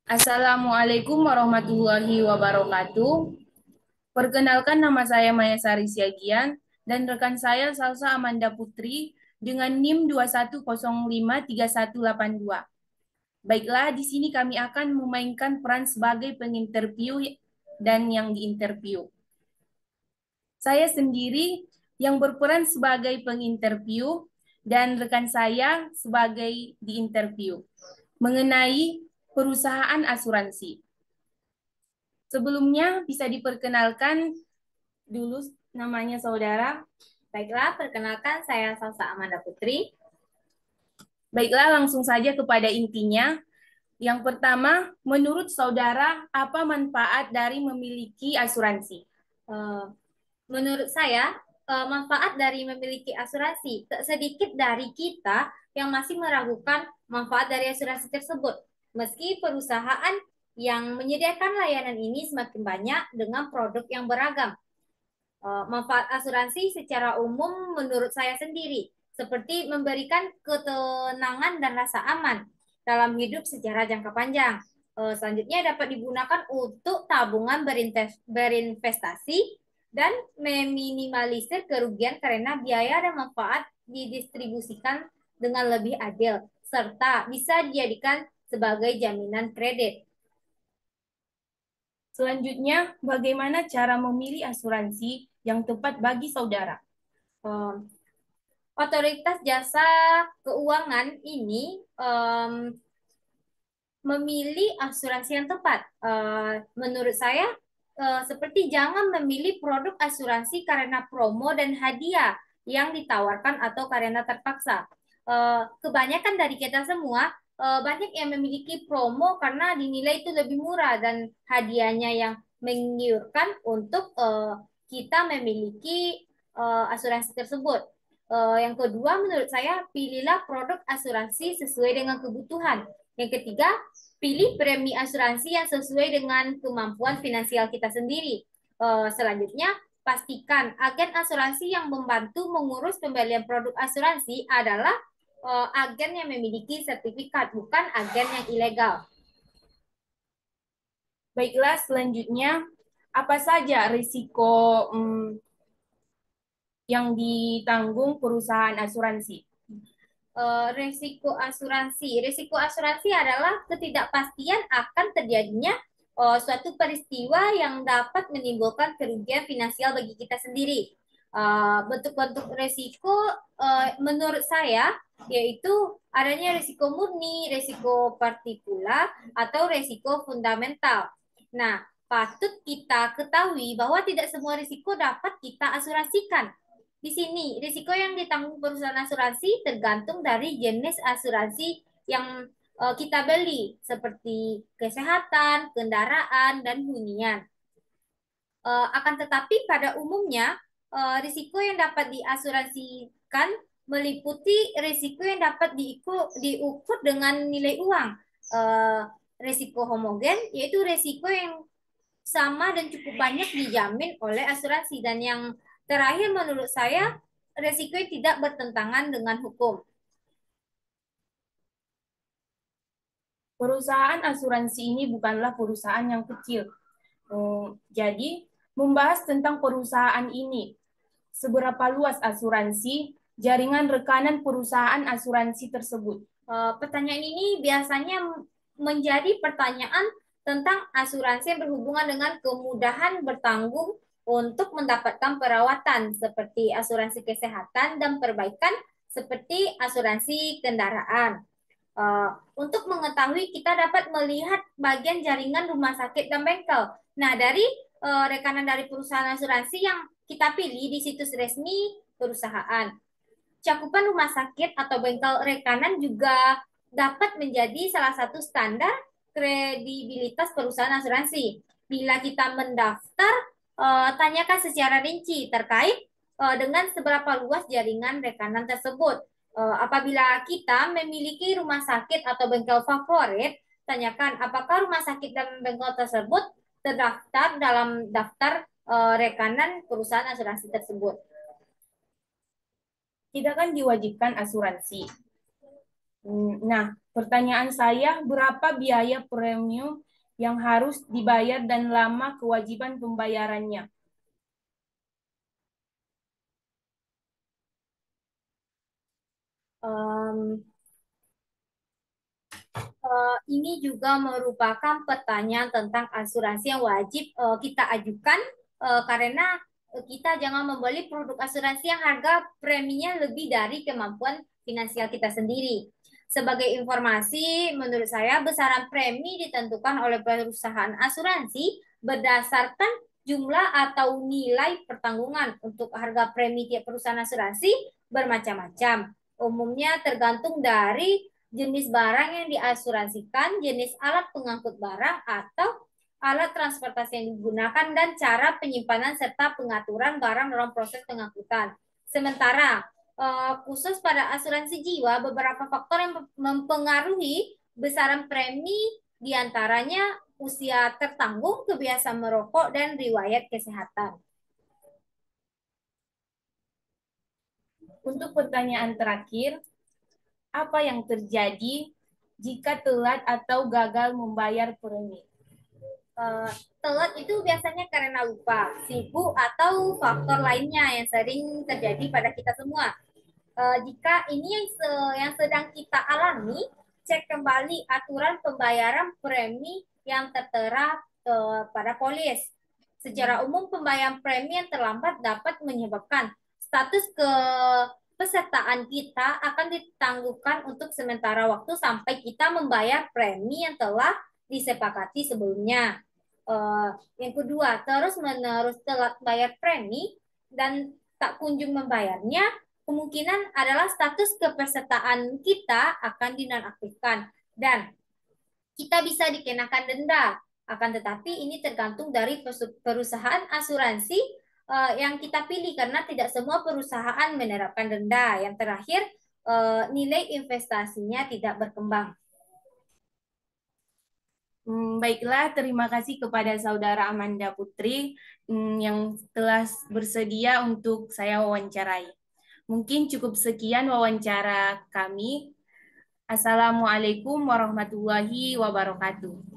Assalamualaikum warahmatullahi wabarakatuh. Perkenalkan, nama saya Maya Sari Siagian dan rekan saya Salsa Amanda Putri dengan NIM 210531182. Baiklah, di sini kami akan memainkan peran sebagai penginterview dan yang diinterview. Saya sendiri yang berperan sebagai penginterview dan rekan saya sebagai diinterview mengenai perusahaan asuransi. Sebelumnya bisa diperkenalkan dulu namanya saudara. Baiklah, perkenalkan saya Salsa Amanda Putri. Baiklah, langsung saja kepada intinya. Yang pertama, menurut saudara, apa manfaat dari memiliki asuransi? Eh, Menurut saya, manfaat dari memiliki asuransi, tak sedikit dari kita yang masih meragukan manfaat dari asuransi tersebut. Meski perusahaan yang menyediakan layanan ini semakin banyak dengan produk yang beragam. Manfaat asuransi secara umum menurut saya sendiri, seperti memberikan ketenangan dan rasa aman dalam hidup secara jangka panjang. Selanjutnya dapat digunakan untuk tabungan berinvestasi dan meminimalisir kerugian karena biaya dan manfaat didistribusikan dengan lebih adil, serta bisa dijadikan sebagai jaminan kredit. Selanjutnya, bagaimana cara memilih asuransi yang tepat bagi saudara? Eh, Otoritas jasa keuangan ini memilih asuransi yang tepat. Menurut saya, seperti jangan memilih produk asuransi karena promo dan hadiah yang ditawarkan atau karena terpaksa. Kebanyakan dari kita semua banyak yang memiliki promo karena dinilai itu lebih murah dan hadiahnya yang menggiurkan untuk kita memiliki asuransi tersebut. Yang kedua, menurut saya, pilihlah produk asuransi sesuai dengan kebutuhan. Yang ketiga, pilih premi asuransi yang sesuai dengan kemampuan finansial kita sendiri. Selanjutnya, pastikan agen asuransi yang membantu mengurus pembelian produk asuransi adalah agen yang memiliki sertifikat, bukan agen yang ilegal. Baiklah, selanjutnya, apa saja risiko yang ditanggung perusahaan asuransi? Risiko asuransi adalah ketidakpastian akan terjadinya suatu peristiwa yang dapat menimbulkan kerugian finansial bagi kita sendiri. Bentuk-bentuk risiko menurut saya yaitu adanya risiko murni, risiko partikular, atau risiko fundamental. Nah, patut kita ketahui bahwa tidak semua risiko dapat kita asuransikan. Di sini, risiko yang ditanggung perusahaan asuransi tergantung dari jenis asuransi yang kita beli, seperti kesehatan, kendaraan, dan hunian. Akan tetapi pada umumnya, risiko yang dapat diasuransikan meliputi risiko yang dapat diukur dengan nilai uang. Eh, Risiko homogen, yaitu risiko yang sama dan cukup banyak dijamin oleh asuransi. Dan yang terakhir menurut saya, resiko yang tidak bertentangan dengan hukum. Perusahaan asuransi ini bukanlah perusahaan yang kecil. Jadi, membahas tentang perusahaan ini, seberapa luas asuransi, jaringan rekanan perusahaan asuransi tersebut. Pertanyaan ini biasanya menjadi pertanyaan tentang asuransi yang berhubungan dengan kemudahan bertanggung untuk mendapatkan perawatan seperti asuransi kesehatan dan perbaikan seperti asuransi kendaraan. Untuk mengetahui, kita dapat melihat bagian jaringan rumah sakit dan bengkel. Nah, dari rekanan dari perusahaan asuransi yang kita pilih di situs resmi perusahaan. Cakupan rumah sakit atau bengkel rekanan juga dapat menjadi salah satu standar kredibilitas perusahaan asuransi. Bila kita mendaftar, tanyakan secara rinci terkait dengan seberapa luas jaringan rekanan tersebut. Apabila kita memiliki rumah sakit atau bengkel favorit, tanyakan apakah rumah sakit dan bengkel tersebut terdaftar dalam daftar rekanan perusahaan asuransi tersebut. Kita kan diwajibkan asuransi. Nah, Pertanyaan saya, berapa biaya premium yang harus dibayar dan lama kewajiban pembayarannya? Em, ini juga merupakan pertanyaan tentang asuransi yang wajib kita ajukan karena kita jangan membeli produk asuransi yang harga preminya lebih dari kemampuan finansial kita sendiri. Sebagai informasi, menurut saya besaran premi ditentukan oleh perusahaan asuransi berdasarkan jumlah atau nilai pertanggungan. Untuk harga premi tiap perusahaan asuransi bermacam-macam. Umumnya tergantung dari jenis barang yang diasuransikan, jenis alat pengangkut barang atau alat transportasi yang digunakan, dan cara penyimpanan serta pengaturan barang dalam proses pengangkutan. Sementara khusus pada asuransi jiwa, beberapa faktor yang mempengaruhi besaran premi diantaranya usia tertanggung, kebiasaan merokok, dan riwayat kesehatan. Untuk pertanyaan terakhir, apa yang terjadi jika telat atau gagal membayar premi? uh, Telat itu biasanya karena lupa, sibuk, atau faktor lainnya yang sering terjadi pada kita semua. Jika ini yang sedang kita alami, cek kembali aturan pembayaran premi yang tertera pada polis. Secara umum, pembayaran premi yang terlambat dapat menyebabkan status kepesertaan kita akan ditangguhkan untuk sementara waktu sampai kita membayar premi yang telah disepakati sebelumnya. Yang kedua, terus-menerus telat bayar premi dan tak kunjung membayarnya, kemungkinan adalah status kepesertaan kita akan dinonaktifkan dan kita bisa dikenakan denda. Akan tetapi ini tergantung dari perusahaan asuransi yang kita pilih karena tidak semua perusahaan menerapkan denda. Yang terakhir, nilai investasinya tidak berkembang. Baiklah, terima kasih kepada Saudara Amanda Putri yang telah bersedia untuk saya wawancarai. Mungkin cukup sekian wawancara kami. Assalamualaikum warahmatullahi wabarakatuh.